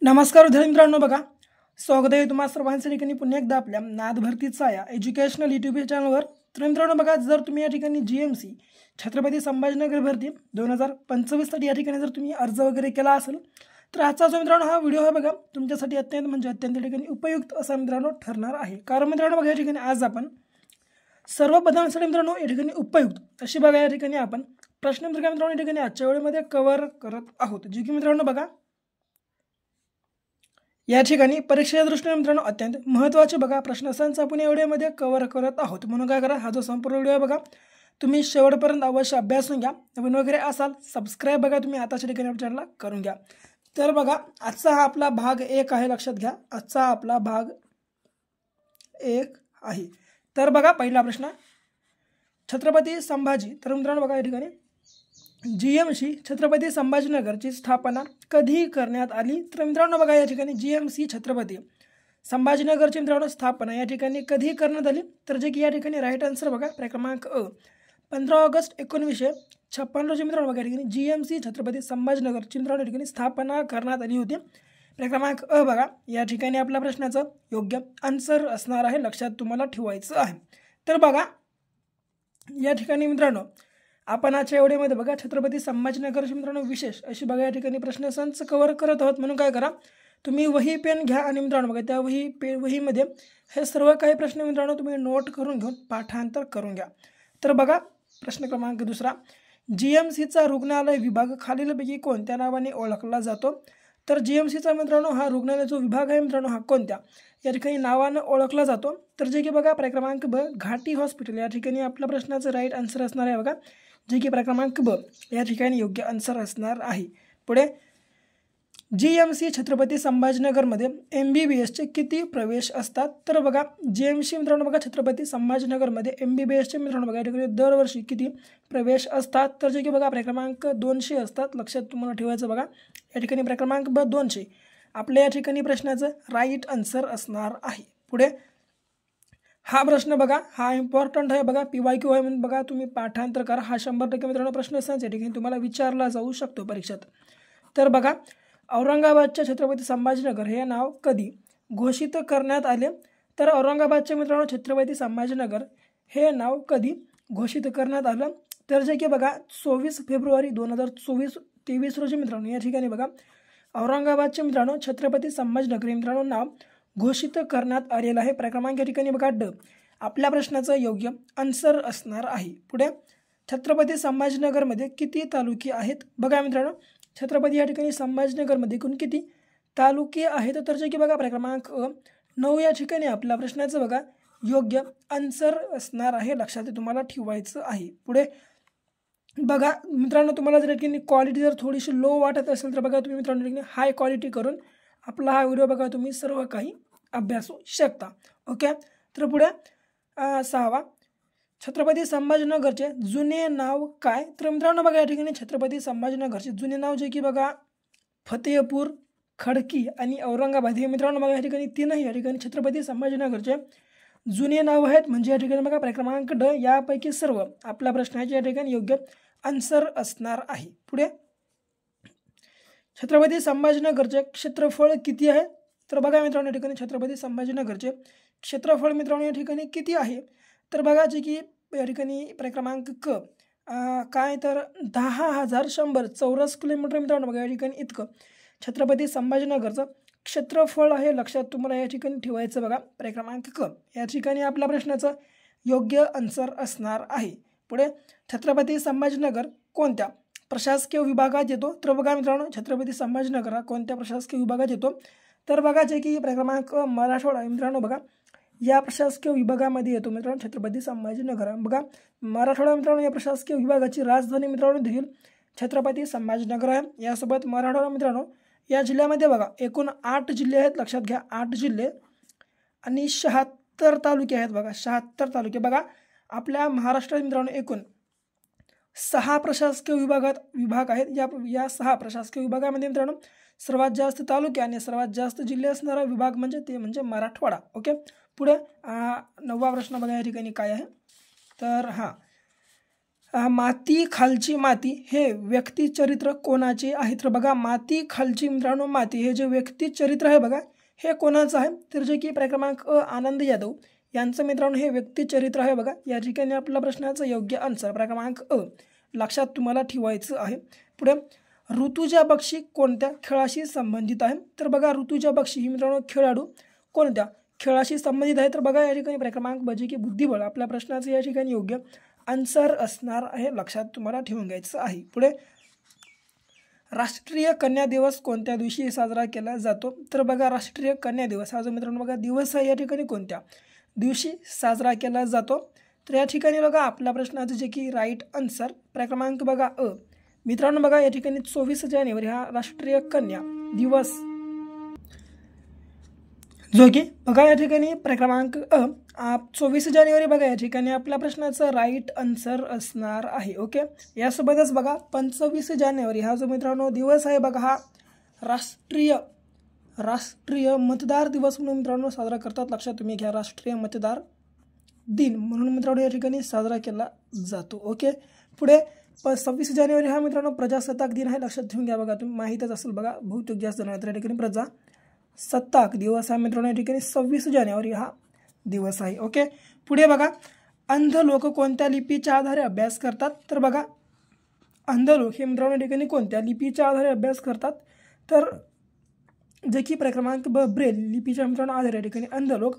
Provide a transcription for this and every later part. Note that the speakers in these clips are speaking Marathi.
नमस्कार विद्यार्थी मित्रांनो, बघा स्वागत आहे तुम्हा सर्वांच्या ठिकाणी पुन्हा एकदा आपल्या नाद भरतीचा या एज्युकेशनल यूट्यूब चॅनलवर। तर मित्रांनो बघा, जर तुम्ही या ठिकाणी जीएमसी छत्रपती संभाजीनगर भरती 2025 साठी या ठिकाणी जर तुम्ही अर्ज वगैरे केला असेल तर आजचा जो मित्रांनो हा व्हिडिओ आहे बघा तुमच्यासाठी अत्यंत ठिकाणी उपयुक्त असा मित्रांनो ठरणार आहे। कारण मित्रांनो बघा, या ठिकाणी आज आपण सर्व पदांसाठी मित्रांनो या ठिकाणी उपयुक्त अशी बघा या ठिकाणी आपण प्रश्नपत्रिका मित्रांनो या ठिकाणी आजच्या वेळेमध्ये कव्हर करत आहोत, जी की मित्रांनो बघा या ठिकाणी परीक्षेच्या दृष्टीने मित्रांनो अत्यंत महत्त्वाचे बघा प्रश्नसंच आपण या व्हिडिओमध्ये कव्हर करत आहोत। म्हणून काय करा, हा जो संपूर्ण व्हिडिओ आहे बघा तुम्ही शेवटपर्यंत अवश्य अभ्यासून घ्या। नवीन वगैरे असाल सबस्क्राइब बघा तुम्ही आताच्या ठिकाणी आपल्या चॅनलला करून घ्या। तर बघा, आजचा हा आपला भाग 1 आहे, लक्षात घ्या आजचा आपला भाग 1 आहे। तर बघा पहिला प्रश्न, छत्रपती संभाजी, तर मित्रांनो बघा या ठिकाणी जीएमसी छत्रपती संभाजीनगरची स्थापना कधी करण्यात आली। तर मित्रांनो बघा या ठिकाणी जीएमसी छत्रपती संभाजीनगरची मित्रांनो स्थापना या ठिकाणी कधी करण्यात आली, तर जे की या ठिकाणी राईट आन्सर बघा क्रमांक अ 15 ऑगस्ट 1956 रोजी मित्रांनो बघा या ठिकाणी जीएमसी छत्रपती संभाजीनगरची मित्रांनो या ठिकाणी स्थापना करण्यात आली होती। क्रमांक अ बघा या ठिकाणी आपल्या प्रश्नाचं योग्य आन्सर असणार आहे, लक्षात तुम्हाला ठेवायचं आहे। तर बघा या ठिकाणी मित्रांनो आपण आजच्या व्हिडिओमध्ये बघा छत्रपती संभाजीनगरची मित्रांनो विशेष अशी बघा या ठिकाणी प्रश्नसंच कव्हर करत आहोत। म्हणून काय करा, तुम्ही वही पेन घ्या आणि मित्रांनो बघा त्या वहीमध्ये हे सर्व काही प्रश्न मित्रांनो तुम्ही नोट करून घेऊन पाठांतर करून घ्या। तर बघा प्रश्न क्रमांक दुसरा, जीएमसीचा रुग्णालय विभाग खालीलपैकी कोणत्या नावाने ओळखला जातो। तर जीएमसीचा मित्रांनो हा रुग्णालय जो विभाग आहे मित्रांनो हा कोणत्या या ठिकाणी नावानं ओळखला जातो, तर जे की बघा क्रमांक ब घाटी हॉस्पिटल या ठिकाणी आपल्या प्रश्नाचं राईट आन्सर असणार आहे बघा, जे की क्रमांक ब या ठिकाणी योग्य आन्सर असणार आहे। पुढे, जीएमसी छत्रपती संभाजीनगरमध्ये MBBSचे किती प्रवेश असतात। तर बघा जीएमसी मित्रांनो बघा छत्रपती संभाजीनगरमध्ये MBBSचे मित्रांनो बघा या ठिकाणी दरवर्षी किती प्रवेश असतात, तर जे की बघा क्रमांक 200 असतात, लक्षात तुम्हाला ठेवायचं बघा या ठिकाणी क्रमांक ब 200 आपल्या या ठिकाणी प्रश्नाचं राईट आन्सर असणार आहे। पुढे हा प्रश्न बघा हा इम्पॉर्टंट आहे बघा, PYQ आहे म्हणून बघा तुम्ही पाठांतर करा। हा 100% मित्रांनो प्रश्न असतात या ठिकाणी तुम्हाला विचारला जाऊ शकतो परीक्षेत। तर बघा औरंगाबादच्या छत्रपती संभाजीनगर हे नाव कधी घोषित करण्यात आले। तर औरंगाबादच्या मित्रांनो छत्रपती संभाजीनगर हे नाव कधी घोषित करण्यात आलं, तर जे की बघा 24 फेब्रुवारी 2023 रोजी मित्रांनो या ठिकाणी बघा औरंगाबादचे मित्रांनो छत्रपती संभाजीनगर मित्रांनो नाव घोषित करण्यात आलेलं आहे। क्रमांक या ठिकाणी बघा ड आपल्या प्रश्नाचं योग्य आन्सर असणार आहे। पुढे, छत्रपती संभाजीनगरमध्ये किती तालुके आहेत। बघा मित्रांनो छत्रपती या ठिकाणी संभाजीनगरमध्ये एकूण किती तालुके आहेत, तर जे की बघा क्रमांक 9 या ठिकाणी आपल्या प्रश्नाचं बघा योग्य आन्सर असणार आहे, लक्षात तुम्हाला ठेवायचं आहे। पुढे बघा मित्रांनो तुम्हाला जर ठिकाणी क्वालिटी जर थोडीशी लो वाटत असेल तर बघा तुम्ही मित्रांनो ठिकाणी हाय क्वालिटी करून आपला हा व्हिडिओ बघा तुम्ही सर्व काही अभ्यासू शकता। ओके, तर पुढे 6वा, छत्रपती संभाजीनगरचे जुने नाव काय। तर मित्रांनो बघा या ठिकाणी छत्रपती संभाजीनगरचे जुने नाव जे की बघा फतेहपूर, खडकी आणि औरंगाबाद हे मित्रांनो बघा या ठिकाणी तीनही या ठिकाणी छत्रपती संभाजीनगरचे जुने नाव आहेत। म्हणजे या ठिकाणी बघा क्रमांक ड यापैकी सर्व आपल्या प्रश्नाचे या ठिकाणी योग्य आन्सर असणार आहे। पुढे, छत्रपती संभाजीनगरचे क्षेत्रफळ किती आहे। तर बघा मित्रांनो या ठिकाणी छत्रपती संभाजीनगरचे क्षेत्रफळ मित्रांनो या ठिकाणी किती आहे, तर बघा जे की या ठिकाणी क्रमांक क काय तर 10,100 चौरस किलोमीटर मित्रांनो बघा या ठिकाणी इतकं छत्रपती संभाजीनगरचं क्षेत्रफळ आहे, लक्षात तुम्हाला या ठिकाणी ठेवायचं बघा क्रमांक क या ठिकाणी आपल्या प्रश्नाचं योग्य आन्सर असणार आहे। पुढे, छत्रपती संभाजीनगर कोणत्या प्रशासकीय विभागात येतो। तर बघा मित्रांनो छत्रपती संभाजीनगर हा कोणत्या प्रशासकीय विभागात येतो, तर बघा जे की क्रमांक मराठवाडा मित्रांनो बघा या प्रशासकीय विभागामध्ये येतो मित्रांनो छत्रपती संभाजीनगर। बघा मराठवाडा मित्रांनो या प्रशासकीय विभागाची राजधानी मित्रांनो देखील छत्रपती संभाजीनगर आहे। यासोबत मराठवाडा मित्रांनो या जिल्ह्यामध्ये बघा एकूण 8 जिल्हे आहेत, लक्षात घ्या 8 जिल्हे आणि 76 तालुके आहेत बघा 76 तालुके। बघा आपल्या महाराष्ट्रात मित्रांनो एकूण 6 प्रशासकीय विभाग आहेत। या 6 प्रशासकीय विभागामध्ये मित्रांनो सर्वात जास्त तालुके आणि सर्वात जास्त जिल्हे असणारा विभाग म्हणजे मराठवाडा। ओके, पुढे 9वा प्रश्न बघा या ठिकाणी काय आहे, तर माती खालची माती हे व्यक्तिचरित्र कोणाचे आहे? तर बघा माती खालची मित्रांनो माती हे जे व्यक्तिचरित्र आहे बघा हे कोणाचं आहे? तर जे की क्रमांक आनंद यादव यांचं मित्रांनो हे व्यक्तिचरित्र आहे बघा. या ठिकाणी आपल्या प्रश्नाचं योग्य आन्सर क्रमांक लक्षात तुम्हाला ठेवायचं आहे. पुढे ऋतुजा बक्षी कोणत्या खेळाशी संबंधित आहे? तर बघा ऋतुजा बक्षी ही मित्रांनो खेळाडू कोणत्या खेळाशी संबंधित आहे? तर बघा या ठिकाणी क्रमांक ब जे की बुद्धिबळ आपल्या प्रश्नाचं या ठिकाणी योग्य आन्सर असणार आहे. लक्षात तुम्हाला ठेवून घ्यायचं आहे. पुढे राष्ट्रीय कन्या दिवस कोणत्या दिवशी साजरा केला जातो? तर बघा राष्ट्रीय कन्या दिवस हा जो मित्रांनो बघा दिवस आहे या ठिकाणी कोणत्या दिवशी साजरा केला जातो? तर या ठिकाणी बघा आपल्या प्रश्नाचं जे की राईट आन्सर क्रमांक बघा मित्रांनो बघा या ठिकाणी 24 जानेवारी हा राष्ट्रीय कन्या दिवस जो की बघा या ठिकाणी क्रमांक 24 जानेवारी बघा या ठिकाणी आपल्या प्रश्नाचं राईट आन्सर असणार आहे. ओके, यासोबतच बघा 25 जानेवारी हा जो मित्रांनो दिवस आहे बघा हा राष्ट्रीय मतदार दिवस म्हणून मित्रांनो साजरा करतात. लक्षात तुम्ही घ्या राष्ट्रीय मतदार दिन म्हणून मित्रांनो या ठिकाणी साजरा केला जातो. ओके, पुढे 26 जानेवारी हा मित्रांनो प्रजासत्ताक दिन आहे. लक्षात ठेवून घ्या बघा तुम्ही माहीतच असेल बघा बहुतेक जास्त जण या ठिकाणी प्रजासत्ताक दिवस हा मित्रांनो या ठिकाणी 26 जानेवारी हा दिवस आहे. ओके, पुढे बघा अंध लोक कोणत्या लिपीच्या आधारे अभ्यास करतात? तर बघा अंध लोक हे मित्रांनो या ठिकाणी कोणत्या लिपीच्या आधारे अभ्यास करतात? तर जे की क्रमांक ब ब्रेल लिपीच्या मित्रांनो आधारे या ठिकाणी अंध लोक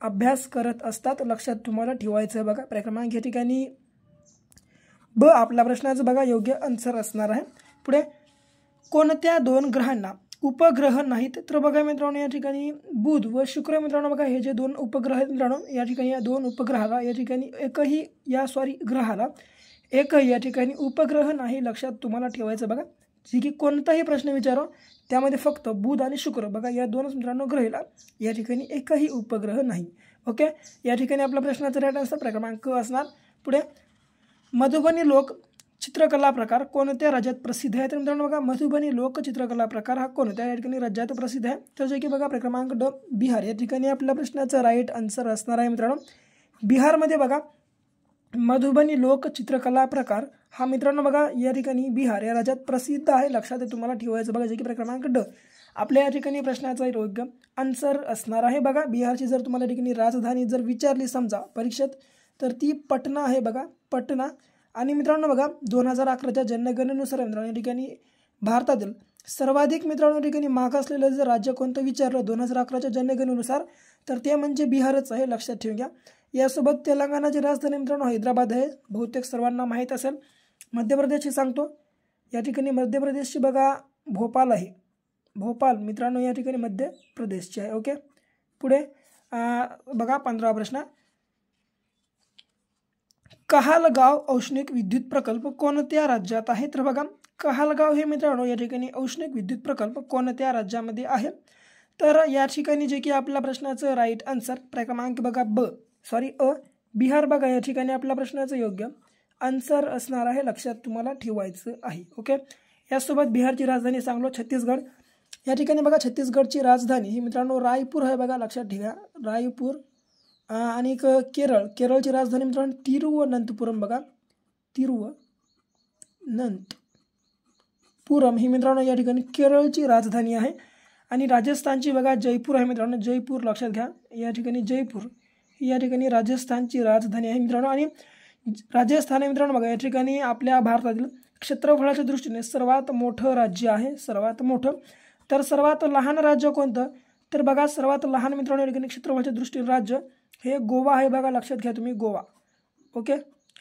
अभ्यास करत असतात. लक्षात तुम्हाला ठेवायचं आहे बघा क्रमांक या ठिकाणी ब आपल्या प्रश्नाचं बघा योग्य आन्सर असणार आहे. पुढे कोणत्या दोन ग्रहांना उपग्रह नाहीत? तर बघा मित्रांनो या ठिकाणी बुध व शुक्र मित्रांनो बघा हे जे दोन उपग्रह आहेत मित्रांनो या ठिकाणी या दोन उपग्रहाला या ठिकाणी एकही ग्रहाला एकही या ठिकाणी उपग्रह नाही. लक्षात तुम्हाला ठेवायचं बघा जे की कोणताही प्रश्न विचारो त्यामध्ये फक्त बुध आणि शुक्र बघा या दोनच मित्रांनो ग्रहाला या ठिकाणी एकही उपग्रह नाही. ओके, या ठिकाणी आपल्या प्रश्नाचं राईट आन्सर क्रमांक असणार. पुढे मधुबनी लोक चित्रकला प्रकार कोणत्या राज्यात प्रसिद्ध आहे? तर मित्रांनो बघा मधुबनी लोक चित्रकला प्रकार हा कोणत्या या ठिकाणी राज्यात प्रसिद्ध आहे? तर जे की बघा क्रमांक ड बिहार या ठिकाणी आपल्या प्रश्नाचं राईट आन्सर असणार आहे. मित्रांनो बिहारमध्ये बघा मधुबनी लोक चित्रकला प्रकार हा मित्रांनो बघा या ठिकाणी बिहार या राज्यात प्रसिद्ध आहे. लक्षात तुम्हाला ठेवायचं बघा जे की क्रमांक ड आपल्या या ठिकाणी प्रश्नाचा योग्य आन्सर असणार आहे. बघा बिहारची जर तुम्हाला या ठिकाणी राजधानी जर विचारली समजा परीक्षेत तर ती पटना आहे बघा पटना. आणि मित्रांनो बघा 2011च्या जनगणनेनुसार मित्रांनो या ठिकाणी भारतातील सर्वाधिक मित्रांनो या ठिकाणी मागासलेलं जर राज्य कोणतं विचारलं 2011च्या जनगणनेनुसार तर ते म्हणजे बिहारच आहे. लक्षात ठेवून घ्या. यासोबत तेलंगणाची राजधानी मित्रांनो हैदराबाद आहे बहुतेक सर्वांना माहीत असेल. मध्य प्रदेशची सांगतो या ठिकाणी मध्य प्रदेशची बघा भोपाल आहे. भोपाल मित्रांनो या ठिकाणी मध्य प्रदेशची आहे. ओके, पुढे बघा 15वा प्रश्न कहालगाव औष्णिक विद्युत प्रकल्प कोणत्या राज्यात आहे? तर बघा कहालगाव हे मित्रांनो या ठिकाणी औष्णिक विद्युत प्रकल्प कोणत्या राज्यामध्ये आहे? तर या ठिकाणी जे की आपल्या प्रश्नाचं राईट आन्सर क्रमांक बघा बिहार बघा या ठिकाणी आपल्या प्रश्नाचं योग्य आन्सर असणार आहे. लक्षात तुम्हाला ठेवायचं आहे. ओके, यासोबत बिहारची राजधानी सांगलो छत्तीसगड या ठिकाणी बघा छत्तीसगडची राजधानी ही मित्रांनो रायपूर आहे बघा. लक्षात ठेवा रायपूर. आणि केरळची राजधानी मित्रांनो तिरुवनंतपुरम बघा तिरुवनंतपुरम ही मित्रांनो या ठिकाणी केरळची राजधानी आहे. आणि राजस्थानची बघा जयपूर आहे मित्रांनो जयपूर. लक्षात घ्या या ठिकाणी जयपूर ही या ठिकाणी राजस्थानची राजधानी आहे मित्रांनो. आणि राजस्थान आहे मित्रांनो बघा या ठिकाणी आपल्या भारतातील क्षेत्रफळाच्या दृष्टीने सर्वात मोठं राज्य आहे सर्वात मोठं. तर सर्वात लहान राज्य कोणतं? तर बघा सर्वात लहान मित्रांनो या ठिकाणी क्षेत्रफळाच्या दृष्टीने राज्य हे गोवा आहे बघा. लक्षात घ्या तुम्ही गोवा. ओके,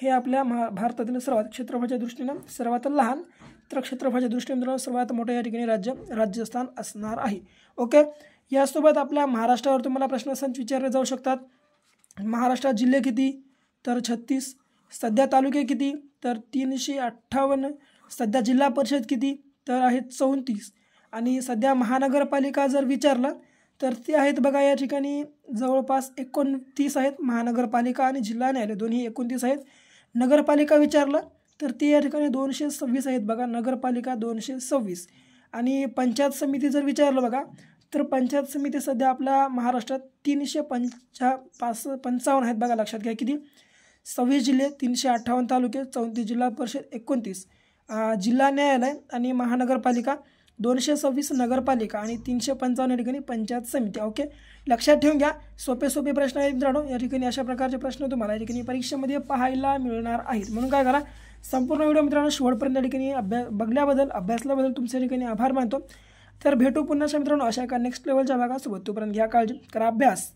हे आपल्या भारतातील सर्वात क्षेत्रफळाच्या दृष्टीने सर्वात लहान तर क्षेत्रफळाच्या दृष्टीने मित्रांनो सर्वात मोठं या ठिकाणी राज्य राजस्थान असणार आहे. ओके, यासोबत आपल्या महाराष्ट्रावर तुम्हाला प्रश्नसंच विचारले जाऊ शकतात. महाराष्ट्रात जिल्हे किती? तर 36. सध्या तालुके किती? तर 358. सध्या जिल्हा परिषद किती? तर आहेत 34. आणि सध्या महानगरपालिका जर विचारलं तर ते आहेत बघा या ठिकाणी जवळपास 29 आहेत. महानगरपालिका आणि जिल्हा न्यायालय दोन्ही 29 आहेत. नगरपालिका विचारलं तर ते या ठिकाणी 226 आहेत बघा. नगरपालिका 226. आणि पंचायत समिती जर विचारलं बघा तर पंचायत समिती सध्या आपल्या महाराष्ट्रात 355 आहेत बघा. लक्षात घ्या किती 26 जिल्हे, 358 तालुके, 34 जिल्हा परिषद, 29 जिल्हा न्यायालय आणि महानगरपालिका, 226 नगरपालिका आणि 355 या ठिकाणी पंचायत समिती. ओके, लक्षात ठेवून घ्या. सोपे प्रश्न आहेत मित्रांनो. या ठिकाणी अशा प्रकारचे प्रश्न तुम्हाला या ठिकाणी परीक्षेमध्ये पाहायला मिळणार आहेत. म्हणून काय करा, संपूर्ण व्हिडिओ मित्रांनो शेवटपर्यंत या ठिकाणी अभ्यासल्याबद्दल तुमच्या ठिकाणी आभार मानतो. तर भेटू पुन्हा मित्रांनो अशा एका नेक्स्ट लेवलच्या भागासोबत. तोपर्यंत घ्या काळजी, करा अभ्यास.